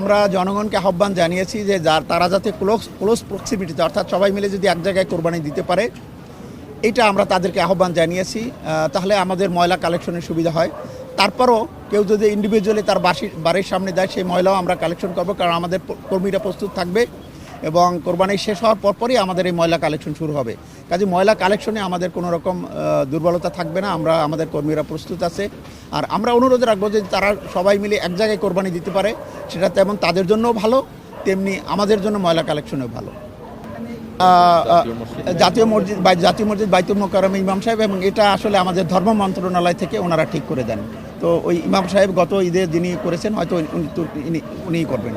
আমরা জনগণকে আহ্বান জানিয়েছি যে তারা যাতে ক্লোজ প্রক্সিমিটিতে অর্থাৎ সবাই মিলে যদি এক জায়গায় কোরবানি দিতে পারে, এটা আমরা তাদেরকে আহ্বান জানিয়েছি। তাহলে আমাদের ময়লা কালেকশনের সুবিধা হয়। তারপরও কেউ যদি ইন্ডিভিজুয়ালি তার বাড়ির সামনে দেয়, সেই ময়লাও আমরা কালেকশন করব, কারণ আমাদের কর্মীরা প্রস্তুত থাকবে এবং কোরবানি শেষ হওয়ার পরপরই আমাদের এই ময়লা কালেকশন শুরু হবে। কাজে ময়লা কালেকশনে আমাদের কোনো রকম দুর্বলতা থাকবে না, আমাদের কর্মীরা প্রস্তুত আছে। আর আমরা অনুরোধ রাখবো যে তারা সবাই মিলে এক জায়গায় কোরবানি দিতে পারে, সেটা তেমন তাদের জন্যও ভালো, তেমনি আমাদের জন্য ময়লা কালেকশনেও ভালো। জাতীয় মসজিদ বাইতুল মোকাররমে ইমাম সাহেব, এবং এটা আসলে আমাদের ধর্ম মন্ত্রণালয় থেকে ওনারা ঠিক করে দেন। তো ওই ইমাম সাহেব গত ঈদে যিনি করেছেন, হয়তো উনিই করবেন।